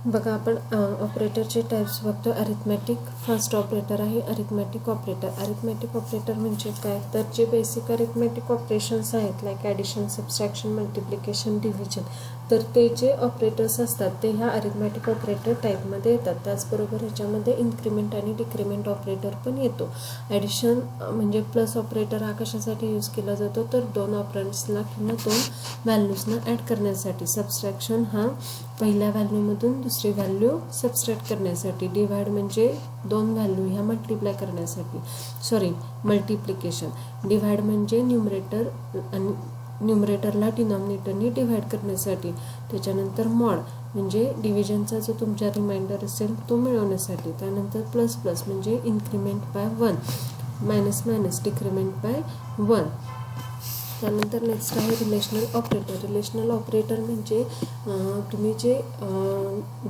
बघा आपण ऑपरेटरचे टाइप्स बघतो. अरिथमॅटिक फर्स्ट ऑपरेटर आहे अरिथमॅटिक ऑपरेटर. अरिथमॅटिक ऑपरेटर म्हणजे काय, तर जे बेसिक अरिथमॅटिक ऑपरेशन्स आहेत like addition, subtraction, multiplication, division, तर ते जे ऑपरेटर्स असतात ते ह्या अरिथमॅटिक ऑपरेटर टाईपमध्ये येतात. त्याचबरोबर ह्याच्यामध्ये इन्क्रीमेंट आणि डिक्रीमेंट ऑपरेटर पण येतो. ॲडिशन म्हणजे प्लस ऑपरेटर हा कशासाठी यूज केला जातो, तर दोन ऑपरंट्सला किंवा दोन व्हॅल्यूजना ॲड करण्यासाठी. सबट्रॅक्शन हा पहिल्या व्हॅल्यूमधून दुसरी व्हॅल्यू सबट्रॅक्ट करण्यासाठी. डिवाइड म्हणजे दोन व्हॅल्यू ह्या मल्टिप्लाय करण्यासाठी. मल्टिप्लिकेशन. डिवाइड म्हणजे न्यूमरेटर आणि न्यूमरेटरला डिनॉमिनेटरनी डिवाइड करण्यासाठी. त्याच्यानंतर मॉड म्हणजे डिव्हिजनचा जो तुमचा रिमाइंडर असेल तो मिळवण्यासाठी. त्यानंतर प्लस प्लस म्हणजे increment by 1, minus minus decrement by 1. त्यानंतर नेक्स्ट आहे रिलेशनल ऑपरेटर. रिलेशनल ऑपरेटर म्हणजे तुम्ही जे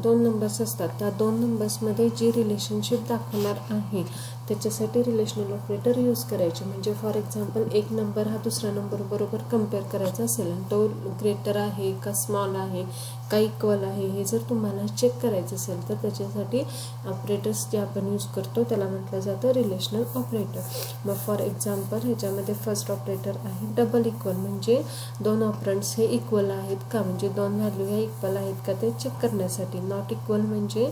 दोन नंबर्स असतात त्या दोन नंबर्समध्ये जी रिलेशनशिप दाखवणार आहे त्याच्यासाठी रिलेशनल ऑपरेटर यूज करायचे. म्हणजे फॉर एक्झाम्पल एक नंबर हा दुसऱ्या नंबरबरोबर कम्पेअर करायचा असेल आणि तो ग्रेटर आहे का स्मॉल आहे का इक्वल आहे हे जर तुम्हाला चेक करायचं असेल तर त्याच्यासाठी ऑपरेटर्स जे आपण यूज करतो त्याला म्हटलं जातं रिलेशनल ऑपरेटर. मग फॉर एक्झाम्पल ह्याच्यामध्ये फर्स्ट ऑपरेटर आहे डबल इक्वल. म्हणजे दोन ऑपरंट्स हे इक्वल आहेत का, म्हणजे दोन व्हॅल्यू ह्या इक्वल आहेत का ते चेक करण्यासाठी. नॉट इक्वल म्हणजे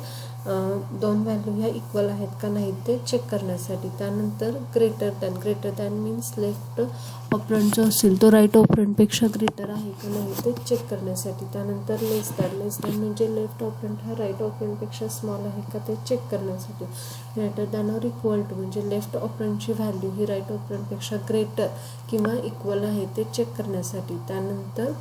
दोन व्हॅल्यू ह्या इक्वल आहेत का नाही ते चेक करण्यासाठी. त्यानंतर ग्रेटर दॅन मीन्स लेफ्ट ऑपरंट जो असेल तो राईट ऑपरंटपेक्षा ग्रेटर आहे का नाही ते चेक करण्यासाठी. त्यानंतर लेस दॅन म्हणजे लेफ्ट ऑपरंट हा राईट ऑपरंटपेक्षा स्मॉल आहे का ते चेक करण्यासाठी. Greater than or equal to म्हणजे लेफ्ट ऑपरंटची व्हॅल्यू ही राईट ऑपरंटपेक्षा ग्रेटर किंवा इक्वल आहे ते चेक करण्यासाठी. त्यानंतर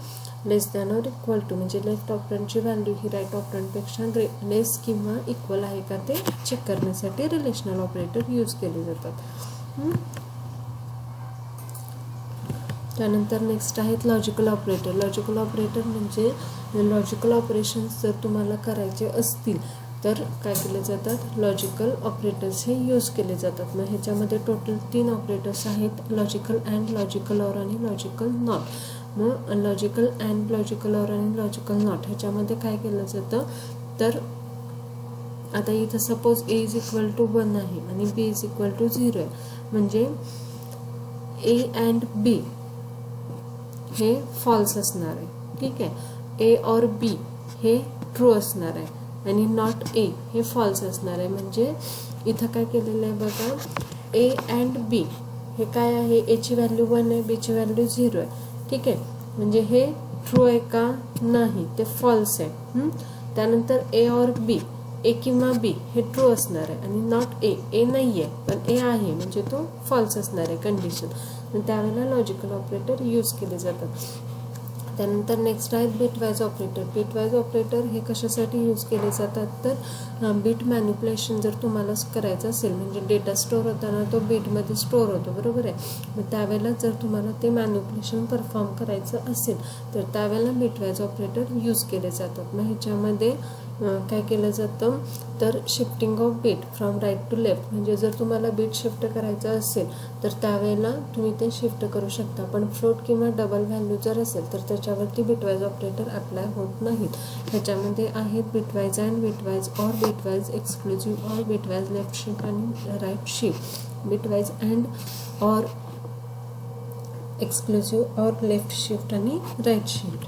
less than or equal to म्हणजे लेफ्ट ऑपरंटची व्हॅल्यू ही राईट ऑपरंटपेक्षा लेस किंवा इक्वल आहे का ते चेक करण्यासाठी रिलेशनल ऑपरेटर यूज केले जातात. त्यानंतर नेक्स्ट आहेत लॉजिकल ऑपरेटर. लॉजिकल ऑपरेटर म्हणजे लॉजिकल ऑपरेशन्स जर तुम्हाला करायचे असतील तर काय केले जातात, लॉजिकल ऑपरेटर्स हे यूज केले जातात. मग ह्याच्यामध्ये टोटल 3 ऑपरेटर्स आहेत, लॉजिकल अँड, लॉजिकल ऑर आणि लॉजिकल नॉट. मग लॉजिकल अँड, लॉजिकल ऑर आणि लॉजिकल नॉट ह्याच्यामध्ये काय केलं जातं, तर आता इथं suppose A is equal to 1 आहे आणि बी इज इक्वल टू 0 आहे. म्हणजे ए अँड बी हे फॉल्स असणार आहे. ठीक आहे. ए और बी हे ट्रू असणार आहे आणि नॉट ए हे फॉल्स असणार आहे. म्हणजे इथं काय केलेलं आहे बघा, ए अँड बी हे काय आहे, एची व्हॅल्यू 1 आहे, बीची व्हॅल्यू 0 आहे. ठीक आहे. म्हणजे हे ट्रू आहे का नाही ते फॉल्स आहे. त्यानंतर ए और बी, ए किंवा बी हे ट्रू असणार आहे आणि नॉट ए, ए नाही आहे पण ए आहे म्हणजे तो फॉल्स असणार आहे कंडिशन. त्यावेळेला लॉजिकल ऑपरेटर यूज केले जातात. त्यानंतर नेक्स्ट आहेत बिटवाईज ऑपरेटर. बिटवाईज ऑपरेटर हे कशासाठी यूज केले जातात, तर बीट मॅन्युप्युलेशन जर तुम्हाला करायचं असेल म्हणजे डेटा स्टोअर होताना तो बीटमध्ये स्टोअर होतो, बरोबर आहे. मग त्यावेळेला जर तुम्हाला ते मॅन्युप्युलेशन परफॉर्म करायचं असेल तर त्यावेळेला बिटवाईज ऑपरेटर यूज केले जातात. मग ह्याच्यामध्ये काय केलं जातं, तर shifting of bit from right to left. म्हणजे जर तुम्हाला बीट शिफ्ट करायचं असेल तर त्यावेळेला तुम्ही ते शिफ्ट करू शकता. पण फ्लोट किंवा डबल व्हॅल्यू जर असेल तर त्याच्यावरती बिटवाईज ऑपरेटर अप्लाय होत नाहीत. ह्याच्यामध्ये आहेत bitwise and, bitwise or, bitwise exclusive or, bitwise left shift आणि right shift. Bitwise and or, exclusive or, left shift आणि राईट शिफ्ट.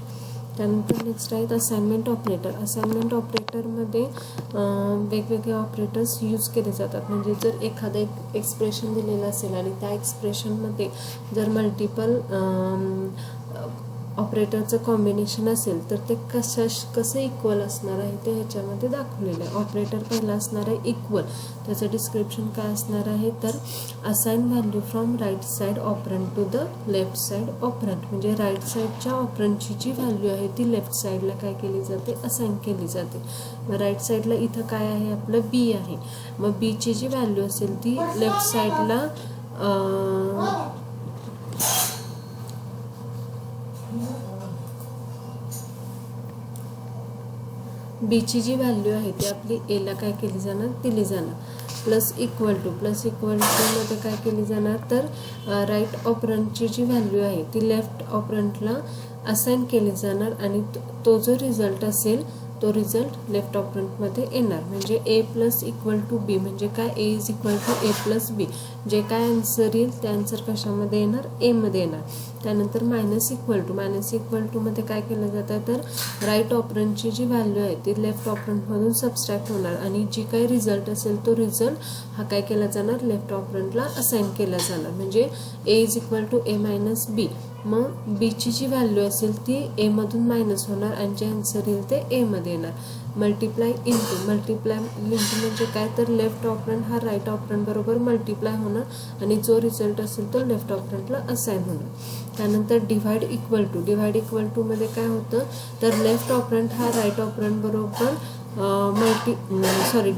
त्यानंतर नेक्स्ट आहेत असाइनमेंट ऑपरेटर. असाइनमेंट ऑपरेटरमध्ये वेगवेगळे ऑपरेटर्स यूज केले जातात. म्हणजे जर एखादं एक एक्सप्रेशन दिलेलं असेल आणि त्या एक्सप्रेशनमध्ये जर मल्टिपल ऑपरेटरचं कॉम्बिनेशन असेल तर ते कसं इक्वल असणार आहे ते ह्याच्यामध्ये दाखवलेलं आहे. ऑपरेटर पहिला असणार आहे इक्वल. त्याचं डिस्क्रिप्शन काय असणार आहे, तर assign value from right side operand to the left side operand. म्हणजे राईट साईडच्या ऑपरंटची जी व्हॅल्यू आहे ती लेफ्ट साईडला काय केली जाते, असाइन केली जाते. मग राईट साईडला इथं काय आहे आपलं बी आहे. मग बीची जी व्हॅल्यू असेल ती लेफ्ट साईडला बीची जी व्हॅल्यू आहे ती आपली एला काय केली जाणार, दिली जाणार. प्लस इक्वल टू मध्ये काय केली जाणार, तर राईट ऑपरंटची जी व्हॅल्यू आहे ती लेफ्ट ऑपरंटला असाइन केली जाणार आणि तो जो रिझल्ट असेल तो रिझल्ट लेफ्ट ऑपरंटमध्ये येणार. म्हणजे A plus equal to B म्हणजे काय, A is equal to A plus B. जे काय आन्सर येईल ते आन्सर कशामध्ये येणार, एमध्ये येणार. त्यानंतर मायनस इक्वल टूमध्ये काय केलं जातं, तर राईट ऑपरंटची जी व्हॅल्यू आहे ती लेफ्ट ऑपरंटमधून सबस्ट्रॅक्ट होणार आणि जी काही रिझल्ट असेल तो रिझल्ट हा काय केला जाणार, लेफ्ट ऑपरंटला असाइन केला जाणार. म्हणजे A is equal to A minus B. मग बीची जी व्हॅल्यू असेल ती एमधून मायनस होणार आणि जे आन्सर येईल ते एमध्ये येणार. मल्टिप्लाय इंटू म्हणजे काय, तर लेफ्ट ऑपरंट हा राईट ऑपरंट बरोबर मल्टिप्लाय होणार आणि जो रिझल्ट असेल तो लेफ्ट ऑपरंटला असाइन होणार. त्यानंतर डिव्हाइड इक्वल टूमध्ये काय होतं, तर लेफ्ट ऑपरंट हा राईट ऑपरंट बरोबर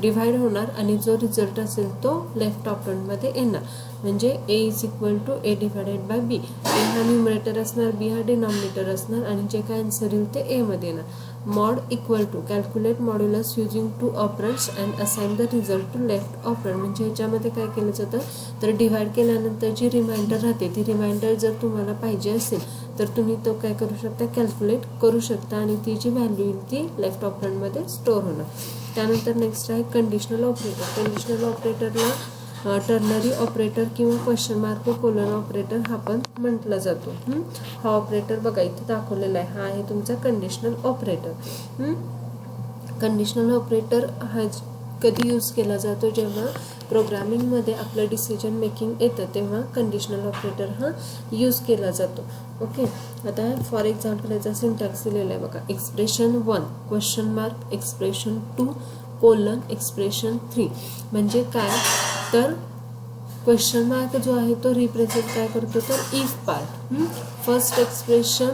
डिव्हाइड होणार आणि जो रिझल्ट असेल तो लेफ्ट ऑपरंटमध्ये येणार. म्हणजे A is equal to A divided by B. A हा न्यूमरेटर असणार, बी हा डिनॉमिनेटर असणार आणि जे काय आन्सर येईल ते एमध्ये येणार. Mod equal to calculate modulus using two operands and assign the result to left operand. म्हणजे ह्याच्यामध्ये काय केलं जातं, तर डिव्हाइड केल्यानंतर जी रिमाइंडर राहते ती रिमाइंडर जर तुम्हाला पाहिजे असेल तर तुम्ही तो काय करू शकता, कॅल्क्युलेट करू शकता आणि ती जी व्हॅल्यू येईल ती लेफ्ट ऑपरंटमध्ये स्टोअर होणार. त्यानंतर नेक्स्ट आहे कंडिशनल ऑपरेटरला टर्नरी ऑपरेटर किंवा क्वेश्चन मार्क कोलन ऑपरेटर हा पण म्हटला जातो. हा ऑपरेटर बघा इथे दाखवलेला आहे, हा आहे तुमचा कंडिशनल ऑपरेटर. कंडिशनल ऑपरेटर हा कधी यूज केला जातो, जेव्हा प्रोग्रामिंगमध्ये आपलं डिसिजन मेकिंग येतं तेव्हा कंडिशनल ऑपरेटर हा यूज केला जातो. ओके, आता फॉर एक्झाम्पल याचा सिंटॅक्स दिलेला आहे बघा. Expression 1 question mark, expression 2 colon, expression 3. म्हणजे काय, तर क्वेश्चन मार्क जो आहे तो रिप्रेझेंट काय करतो, तर इफ पार्ट. फर्स्ट एक्सप्रेशन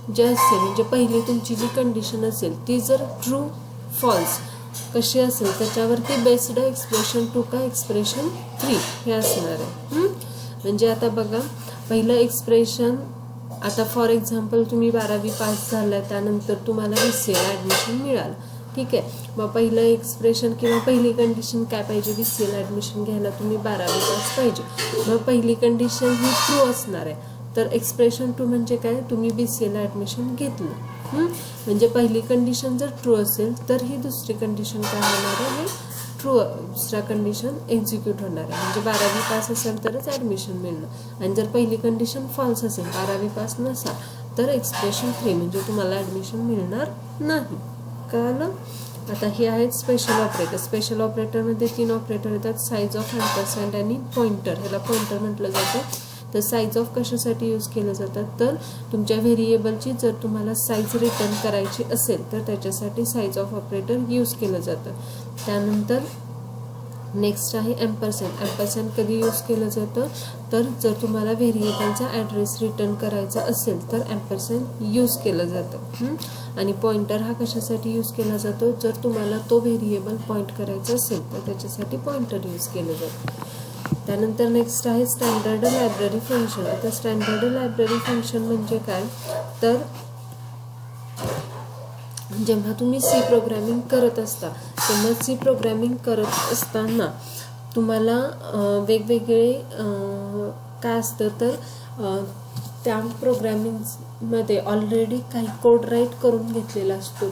जे असेल म्हणजे पहिली तुमची जी कंडिशन असेल ती जर ट्रू फॉल्स कशी असेल त्याच्यावरती बेस्ड एक्सप्रेशन 2 का एक्सप्रेशन 3 हे असणार आहे. म्हणजे आता बघा पहिलं एक्सप्रेशन, आता फॉर एक्झाम्पल तुम्ही 12वी पास झाला त्यानंतर तुम्हाला BCA ॲडमिशन मिळालं. ठीक आहे, मग पहिलं एक्सप्रेशन किंवा पहिली कंडिशन काय पाहिजे, BCA ॲडमिशन घ्यायला तुम्ही 12वी पास पाहिजे. मग पहिली कंडिशन ही ट्रू असणार आहे. तर एक्सप्रेशन 2 म्हणजे काय, तुम्ही BCA ॲडमिशन घेतलं. म्हणजे पहिली कंडिशन जर ट्रू असेल तर ही दुसरी कंडिशन काय होणार आहे, ट्रू दुसरा कंडिशन एक्झिक्यूट होणार आहे. म्हणजे 12वी पास असेल तरच ॲडमिशन मिळणार आणि जर पहिली कंडिशन फॉल्स असेल, 12वी पास नसाल तर एक्सप्रेशन 3 म्हणजे तुम्हाला ॲडमिशन मिळणार नाही. कळलं. आता हे आहेत स्पेशल ऑपरेटर. स्पेशल ऑपरेटरमध्ये 3 ऑपरेटर येतात, साईज ऑफ, अँपरसँड आणि पॉइंटर. ह्याला पॉइंटर म्हटलं जातं. तर साईज ऑफ कशासाठी यूज केलं जातात, तर तुमच्या व्हेरिएबलची जर तुम्हाला साईज रिटर्न करायची असेल तर त्याच्यासाठी साईज ऑफ ऑपरेटर यूज केलं जातं. त्यानंतर नेक्स्ट आहे ॲम्परसँड कधी यूज केलं जातं, तर जर तुम्हाला व्हेरिएबलचा ॲड्रेस रिटर्न करायचा असेल तर ॲम्परसँड यूज केलं जातं. आणि पॉइंटर हा कशासाठी यूज केला जातो, जर तुम्हाला तो व्हेरिएबल पॉइंट करायचा असेल तर त्याच्यासाठी पॉइंटर यूज केलं जातं. त्यानंतर नेक्स्ट आहे स्टँडर्ड लायब्ररी फंक्शन. आता स्टँडर्ड लायब्ररी फंक्शन म्हणजे काय, तर जेव्हा तुम्ही C प्रोग्रामिंग करत असता तेव्हा C प्रोग्रामिंग करत असताना तुम्हाला वेगवेगळे काय असतं, तर त्या प्रोग्रामिंगमध्ये ऑलरेडी काही कोड राईट करून घेतलेला असतो.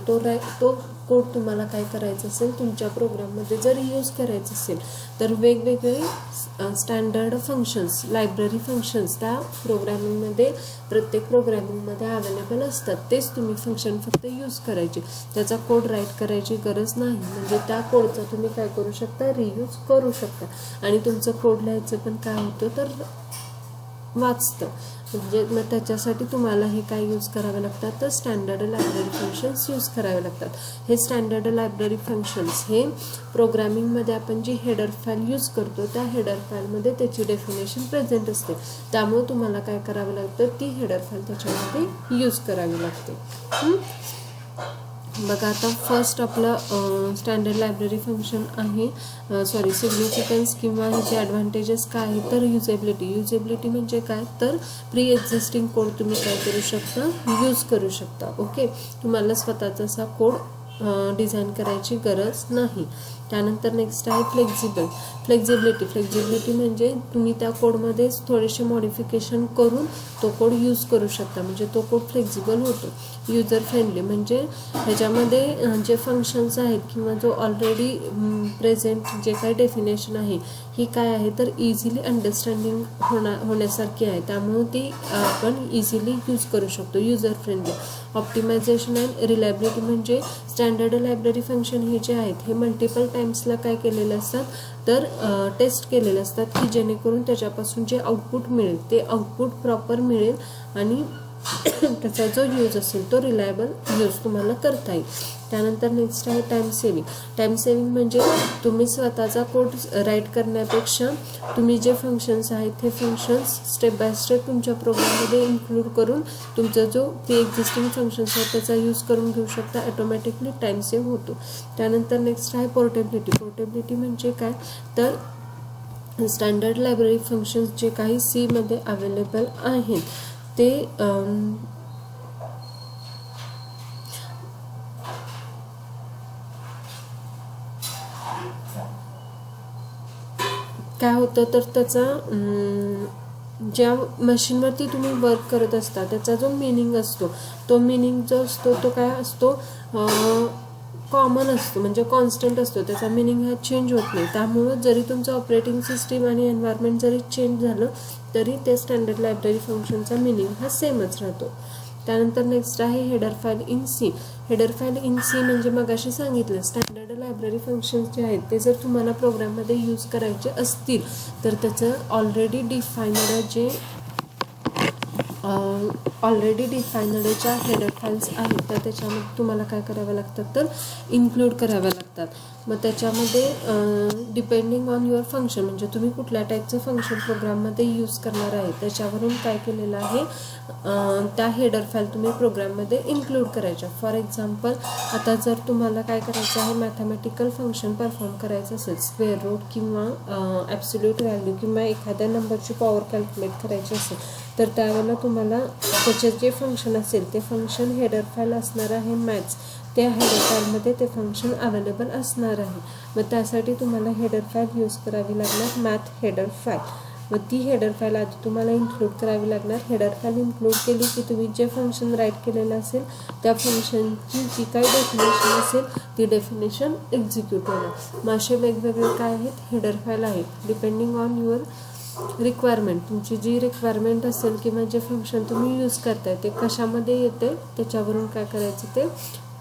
तो कोड तुम्हाला काय करायचं असेल, तुमच्या प्रोग्राममध्ये जर यूज करायचं असेल तर वेगवेगळे स्टँडर्ड फंक्शन्स, लायब्ररी फंक्शन्स त्या प्रोग्रामिंगमध्ये प्रत्येक प्रोग्रामिंगमध्ये अवेलेबल असतात. तेच तुम्ही फंक्शन फक्त यूज करायचे, त्याचा कोड राईट करायची गरज नाही. म्हणजे त्या कोडचा तुम्ही काय करू शकता, रियूज करू शकता आणि तुमचं कोड लिहायचं पण काय होतं, तर वाचतं. म्हणजे मग त्याच्यासाठी तुम्हाला हे काय यूज करावे लागतात, तर स्टँडर्ड लायब्ररी फंक्शन्स यूज करावे लागतात. हे स्टँडर्ड लायब्ररी फंक्शन्स हे प्रोग्रामिंगमध्ये आपण जी हेडर फाईल यूज करतो त्या हेडर फाईलमध्ये त्याची डेफिनेशन प्रेझेंट असते. त्यामुळे तुम्हाला काय करावं लागतं, ती हेडर फाईल त्याच्यामध्ये यूज करावी लागते. बघा आता फर्स्ट आपलं स्टँडर्ड लायब्ररी फंक्शन आहे, सिग्निफिकन्स किंवा ह्याचे ॲडव्हान्टेजेस काय आहे, तर युजेबिलिटी म्हणजे काय, तर प्री एक्झिस्टिंग कोड तुम्ही काय करू शकता, यूज करू शकता. ओके, तुम्हाला स्वतःचा असा कोड डिझाईन करायची गरज नाही. त्यानंतर नेक्स्ट आहे फ्लेक्झिबिलिटी म्हणजे तुम्ही त्या कोडमध्येच थोडेसे मॉडिफिकेशन करून तो कोड यूज करू शकता, म्हणजे तो कोड फ्लेक्झिबल होतो. युजर फ्रेंडली म्हणजे ह्याच्यामध्ये जे फंक्शन्स आहेत किंवा जो ऑलरेडी प्रेझेंट जे काही डेफिनेशन आहे ही काय आहे तर इझिली अंडरस्टँडिंग होण्यासारखी आहे, त्यामुळे ती आपण इझिली यूज करू शकतो. User friendly. Optimisation and reliability म्हणजे स्टँडर्ड लायब्ररी फंक्शन हे जे आहेत हे मल्टिपल टाइम्सला काय केलेले असतात तर टेस्ट केलेले असतात की जेणेकरून त्याच्यापासून जे आउटपुट मिळेल ते आउटपुट प्रॉपर मिळेल आणि त्याचा जो यूज असेल तो रिलायबल यूज तुम्हाला करता येईल. त्यानंतर नेक्स्ट आहे टाइम सेविंग म्हणजे तुम्ही स्वतःचा कोड राईट करण्यापेक्षा तुम्ही जे फंक्शन्स आहेत ते फंक्शन्स स्टेप बाय स्टेप तुमच्या प्रोग्राममध्ये इन्क्लूड करून तुमचा जो ते एक्झिस्टिंग फंक्शन्स आहेत त्याचा यूज करून घेऊ शकता. ऑटोमॅटिकली टाइम सेव्ह होतो. त्यानंतर नेक्स्ट आहे पोर्टेबिलिटी म्हणजे काय तर स्टँडर्ड लायब्ररी फंक्शन्स जे काही सी मध्ये अवेलेबल आहेत ते काय होतं तर त्याचा ज्या मशीनवरती तुम्ही वर्क करत असता त्याचा जो मिनिंग असतो तो मिनिंग जो असतो तो काय असतो कॉमन असतो, म्हणजे कॉन्स्टंट असतो. त्याचा मिनिंग हा चेंज होत नाही. त्यामुळं जरी तुमचं ऑपरेटिंग सिस्टीम आणि एन्व्हायरमेंट जरी चेंज झालं तरी ते स्टँडर्ड लायब्ररी फंक्शनचा मिनिंग हा सेमच राहतो. त्यानंतर नेक्स्ट आहे हेडर फाईल इन सी म्हणजे मगाशी सांगितलं स्टँडर्ड लायब्ररी फंक्शन्स जे आहेत ते जर तुम्हाला प्रोग्राममध्ये यूज करायचे असतील तर त्याचं ऑलरेडी डिफाईनड ज्या हेडर फाईल्स आहेत तर त्याच्यामध्ये तुम्हाला काय कराव्या लागतात तर इन्क्लूड कराव्या लागतात. मग त्याच्यामध्ये डिपेंडिंग ऑन युअर फंक्शन म्हणजे तुम्ही कुठल्या टाईपचं फंक्शन प्रोग्राममध्ये यूज करणार आहे त्याच्यावरून काय केलेलं आहे त्या हेडर फाईल तुम्ही प्रोग्राममध्ये इन्क्लूड करायच्या. फॉर एक्झाम्पल आता जर तुम्हाला काय करायचं आहे मॅथमॅटिकल फंक्शन परफॉर्म करायचं असेल स्क्वेअर रूट किंवा ॲब्सोल्यूट व्हॅल्यू किंवा एखाद्या नंबरची पॉवर कॅल्क्युलेट करायची असेल तर त्यावेळेला तुम्हाला त्याचे जे फंक्शन असेल ते फंक्शन हेडर फाईल असणार आहे मॅथ्स, त्या हेडर फाईलमध्ये ते फंक्शन अवेलेबल असणार आहे. मग त्यासाठी तुम्हाला हेडर फाईल यूज करावी लागणार मॅथ हेडर फाईल. मग ती हेडर फाईल आधी तुम्हाला इन्क्लूड करावी लागणार. हेडर फाईल इन्क्लूड केली की तुम्ही जे फंक्शन राईट केलेलं असेल त्या फंक्शनची जी काही डेफिनेशन असेल ती डेफिनेशन एक्झिक्यूट होणार. मग असे वेगवेगळे काय आहेत हेडर फाईल आहेत. डिपेंडिंग ऑन युअर रिक्वायरमेंट तुमची जी रिक्वायरमेंट असेल किंवा जे फंक्शन तुम्ही यूज करताय ते कशामध्ये येते त्याच्यावरून काय करायचं ते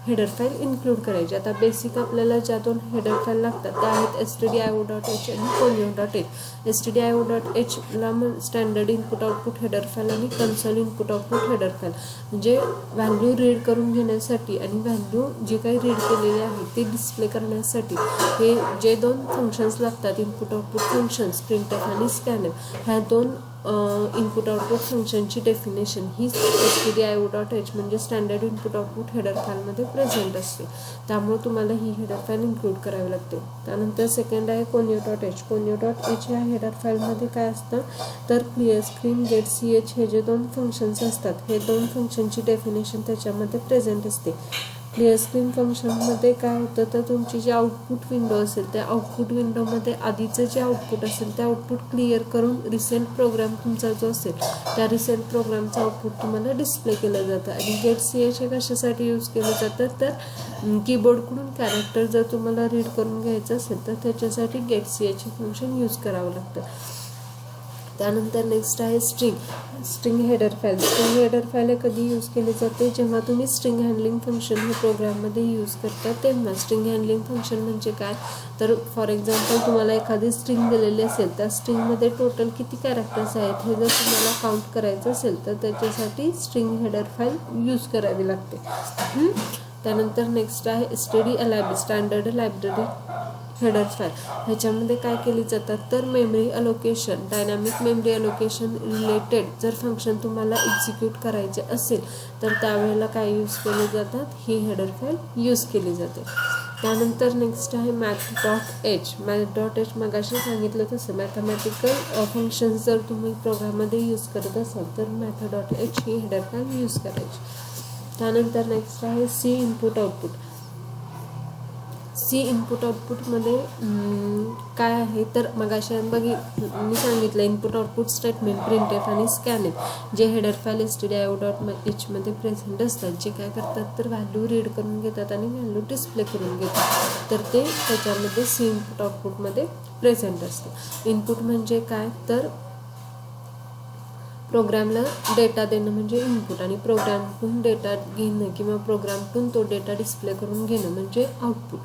हेडर फाईल इन्क्लूड करायची. आता बेसिक आपल्याला ज्या दोन हेडर फाईल लागतात त्या आहेत stdio.h आणि conio.h. stdio.hला standard input output header file आणि console input output header file म्हणजे व्हॅल्यू रीड करून घेण्यासाठी आणि व्हॅल्यू जी काही रीड केलेली आहे ती डिस्प्ले करण्यासाठी हे जे दोन फंक्शन्स लागतात इनपुट आउटपुट फंक्शन्स प्रिंटफ आणि स्कॅनफ ह्या दोन इनपुट आउटपुट फंक्शनची डेफिनेशन ही stdio.h म्हणजे स्टँडर्ड इनपुट आउटपुट हेडर फाईलमध्ये प्रेझेंट असते. त्यामुळे तुम्हाला ही हेडर फाईल इन्क्लूड करावी लागते. त्यानंतर सेकंड आहे conio.h ह्या हेडर फाईलमध्ये काय असतं तर क्लिअर स्क्रीन गेट ch हे जे दोन फंक्शन्स असतात हे दोन फंक्शनची डेफिनेशन त्याच्यामध्ये प्रेझेंट असते. क्लिअर स्क्रीन फंक्शनमध्ये काय होतं तर तुमची जी आउटपुट विंडो असेल त्या आउटपुट विंडोमध्ये आधीचं जे आउटपुट असेल ते आउटपुट क्लिअर करून रिसेंट प्रोग्राम तुमचा जो असेल त्या रिसेंट प्रोग्रामचं आउटपुट तुम्हाला डिस्प्ले केलं जातं. आणि गेट ch हे कशासाठी यूज केलं जातं तर कीबोर्डकडून कॅरेक्टर जर तुम्हाला रीड करून घ्यायचं असेल तर त्याच्यासाठी गेट ch हे फंक्शन यूज करावं लागतं. त्यानंतर नेक्स्ट आहे स्ट्रिंग हेडर फाईल कधी यूज केली जाते जेव्हा तुम्ही स्ट्रिंग हँडलिंग फंक्शन हे प्रोग्राममध्ये यूज करता तेव्हा. स्ट्रिंग हँडलिंग फंक्शन म्हणजे काय तर फॉर एक्झाम्पल तुम्हाला एखादी स्ट्रिंग दिलेली असेल त्या स्ट्रिंगमध्ये टोटल किती कॅरेक्टर्स आहेत हे जर तुम्हाला काउंट करायचं असेल तर त्याच्यासाठी स्ट्रिंग हेडर फाईल यूज करावी लागते. त्यानंतर नेक्स्ट आहे स्टँडर्ड लायब्ररी हेडर फाईल. ह्याच्यामध्ये काय केली जातात तर memory allocation dynamic memory allocation related जर फंक्शन तुम्हाला एक्झिक्यूट करायचे असेल तर त्यावेळेला काय यूज केले जातात ही हेडर फाईल यूज केली जाते. त्यानंतर नेक्स्ट आहे math.h मगाशी सांगितलं तसं मॅथमॅटिकल फंक्शन्स जर तुम्ही प्रोग्राममध्ये यूज करत असाल तर math.h ही हेडर फाईल यूज करायची. त्यानंतर नेक्स्ट आहे C input output. C input आउटपुटमध्ये काय आहे तर मगाशी मी सांगितलं इनपुट आउटपुट स्टेटमेंट प्रिंटएफ आणि स्कॅनएफ जे हेडर फाईल stdio.h मध्ये प्रेझेंट असतात, जे काय करतात तर व्हॅल्यू रीड करून घेतात आणि व्हॅल्यू डिस्प्ले करून घेतात, तर ते त्याच्यामध्ये सी इनपुट आउटपुटमध्ये प्रेझेंट असते. इनपुट म्हणजे काय तर प्रोग्रामला डेटा देणं म्हणजे इनपुट, आणि प्रोग्रामतून डेटा घेणं किंवा प्रोग्रामतून तो डेटा डिस्प्ले करून घेणं म्हणजे आउटपुट.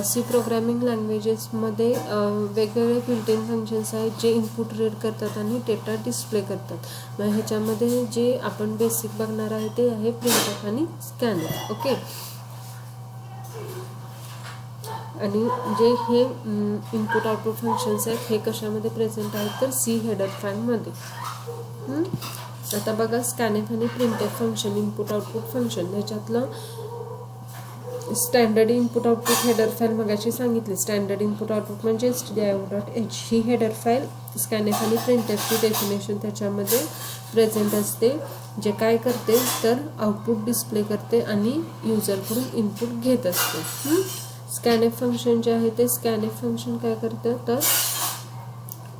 सी प्रोग्रामिंग लँग्वेजेसमध्ये वेगवेगळे बिल्ट इन फंक्शन्स आहेत जे इनपुट रीड करतात आणि डेटा डिस्प्ले करतात. मग ह्याच्यामध्ये जे आपण बेसिक बघणार आहे ते आहे प्रिंटएफ आणि स्कॅनएफ. ओके, आणि जे हे इनपुट आउटपुट फंक्शन्स आहेत हे कशामध्ये प्रेझेंट आहेत तर सी हेडर फाईलमध्ये. आता बघा स्कॅनएफ आणि printf function input output function ह्याच्यातलं standard input output header file मगाशी सांगितली. स्टँडर्ड इनपुट आउटपुट म्हणजे stdio.h ही हेडर फाईल स्कॅनएफ आणि प्रिंटएफची डेफिनेशन त्याच्यामध्ये प्रेझेंट असते, जे काय करते तर आउटपुट डिस्प्ले करते आणि युजरकडून इनपुट घेत असते. स्कॅनएफ फंक्शन जे आहे ते स्कॅनएफ फंक्शन काय करतं तर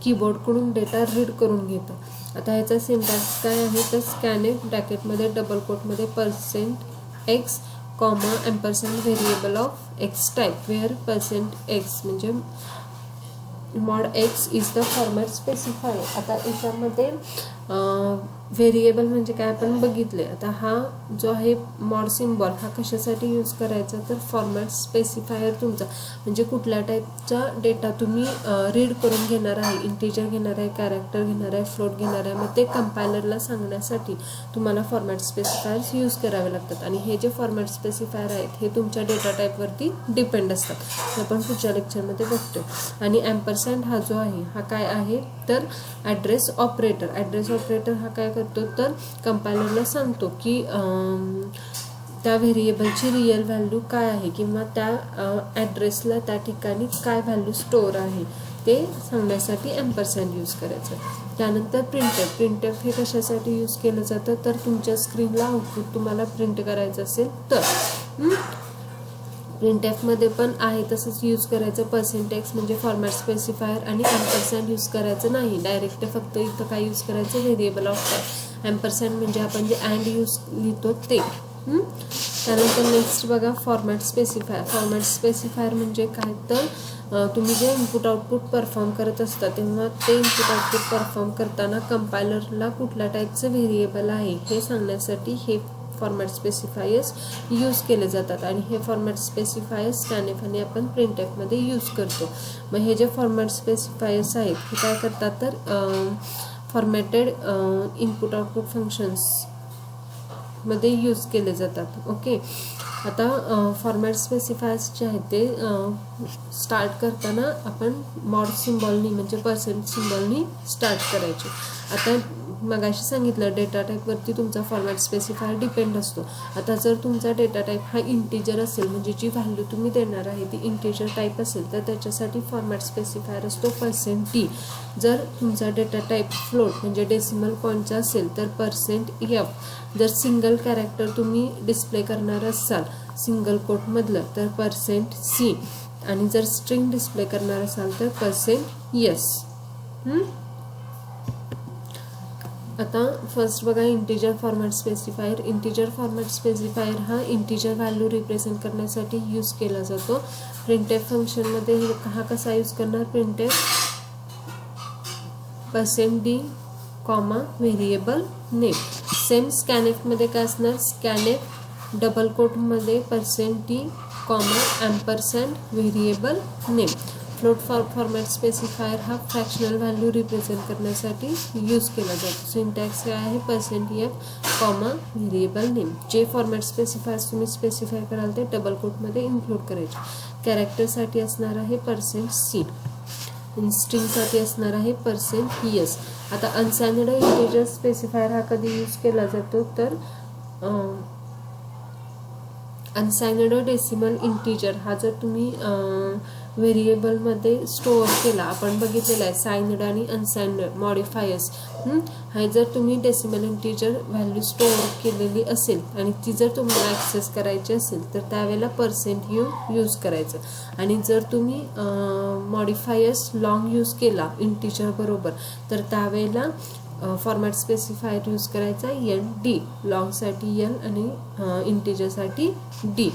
कीबोर्डकडून डेटा रीड करून घेतं. आता ह्याचा सिंटॅक्स काय आहे तर स्कॅनएफ ब्रॅकेटमध्ये डबल कोटमध्ये %x comma ampersand variable of x type where %x म्हणजे mod x is the format specifier. आता याच्यामध्ये व्हेरिएबल म्हणजे काय आपण बघितले. आता हा जो आहे मॉड सिम्बॉल हा कशासाठी यूज करायचा तर फॉर्मॅट स्पेसिफायर तुमचा म्हणजे कुठल्या टाईपचा डेटा तुम्ही रीड करून घेणार आहे, इंटिजर घेणार आहे, कॅरेक्टर घेणार आहे, फ्लोट घेणार आहे, मग ते कंपायलरला सांगण्यासाठी तुम्हाला फॉर्मॅट स्पेसिफायर्स यूज करावे लागतात. आणि हे जे फॉर्मॅट स्पेसिफायर आहेत हे तुमच्या डेटा टाईपवरती डिपेंड असतात, हे आपण पुढच्या लेक्चरमध्ये बघतो. आणि एम्परसँड हा जो आहे हा काय आहे तर ॲड्रेस ऑपरेटर. ॲड्रेस ऑपरेटर हा काय करतो तर कंपायलरला सांगतो की त्या व्हेरिएबलची रिअल व्हॅल्यू काय आहे किंवा त्या ॲड्रेसला त्या ठिकाणी काय व्हॅल्यू स्टोअर आहे ते सांगण्यासाठी एम्परसँड यूज करायचं. त्यानंतर प्रिंटएफ. प्रिंटएफ हे कशासाठी यूज केलं जातं तर तुमच्या स्क्रीनला आउटपुट तुम्हाला प्रिंट करायचं असेल तर. प्रिंटएफमध्ये पण आहे तसंच यूज करायचं. %x म्हणजे फॉर्मॅट स्पेसिफायर आणि एम्परसँड यूज करायचं नाही, डायरेक्ट फक्त इथं काय यूज करायचं व्हेरिएबल ऑफ टाईप. एम्परसँड म्हणजे आपण जे अँड यूज लिहितो ते. त्यानंतर नेक्स्ट बघा फॉर्मॅट स्पेसिफायर. फॉर्मॅट स्पेसिफायर म्हणजे काय तर तुम्ही जे इनपुट आउटपुट परफॉर्म करत असता तेव्हा ते इनपुट आउटपुट परफॉर्म करताना कंपायलरला कुठल्या टाईपचं व्हेरिएबल आहे हे सांगण्यासाठी हे फॉर्मॅट स्पेसिफायर्स यूज केले जातात. आणि हे फॉर्मॅट स्पेसिफायर्स स्कॅनएफ आणि आपण प्रिंटएफमध्ये यूज करतो. मग हे जे फॉर्मॅट स्पेसिफायर्स आहेत हे काय करतात तर फॉर्मॅटेड इनपुट आउटपुट फंक्शन्स मध्ये यूज केले जातात. ओके, आता फॉर्मॅट स्पेसिफायर्स जे आहेत ते स्टार्ट करताना आपण मॉड सिम्बॉलनी म्हणजे सिम्बॉलनी स्टार्ट करायचे. आता मगाशी सांगितलं डेटा टाईपवरती तुमचा फॉर्मॅट स्पेसिफायर डिपेंड असतो. आता जर तुमचा डेटा टाईप हा इंटिजर असेल म्हणजे जी व्हॅल्यू तुम्ही देणार आहे ती इंटिजर टाईप असेल तर त्याच्यासाठी फॉर्मॅट स्पेसिफायर असतो %t. जर तुमचा डेटा टाईप फ्लोट म्हणजे डेसिमल पॉईंटचा असेल तर %f. जर सिंगल कॅरेक्टर तुम्ही डिस्प्ले करणार असाल सिंगल कोटमधलं तर %c. आणि जर स्ट्रिंग डिस्प्ले करणार असाल तर %s. आता फर्स्ट बघा integer format specifier. Integer format specifier हा इंटिजर व्हॅल्यू रिप्रेझेंट करण्यासाठी यूज केला जातो. प्रिंटएफ फंक्शनमध्ये हा कसा यूज करणार printf %d comma variable name. Same स्कॅनएफमध्ये काय असणार स्कॅनएफ डबल कोटमध्ये %t comma ampersand variable name. Float format specifier हा फ्रॅक्शनल व्हॅल्यू रिप्रेझेंट करण्यासाठी यूज केला जातो. सिंटॅक्स काय आहे %f कॉमा व्हेरिएबल नेम. जे फॉर्मॅट स्पेसिफायर्स तुम्ही स्पेसिफाय कराल ते डबल कोटमध्ये इन्क्लूड करायचे. कॅरेक्टरसाठी असणार आहे %c. स्ट्रिंगसाठी असणार आहे %s. आता अनसाइन्ड इंटिजर स्पेसिफायर हा कधी यूज केला जातो तर अनसाइन्ड डेसिमल इंटिजर हा जर तुम्ही व्हेरिएबलमध्ये स्टोअर केला, आपण बघितलेलं आहे साइनड आणि अनसाइनड मॉडिफायर्स. हा जर तुम्ही डेसिमल इंटीजर व्हॅल्यू स्टोअर केलेली असेल आणि ती जर तुम्हाला ॲक्सेस करायची असेल तर त्यावेळेला % यूज करायचं. आणि जर तुम्ही मॉडिफायर्स लॉंग यूज केला इंटीजर बरोबर तर त्यावेळेला फॉर्मॅट स्पेसिफायर यूज करायचा LD, लॉंगसाठी L आणि इंटीजरसाठी D.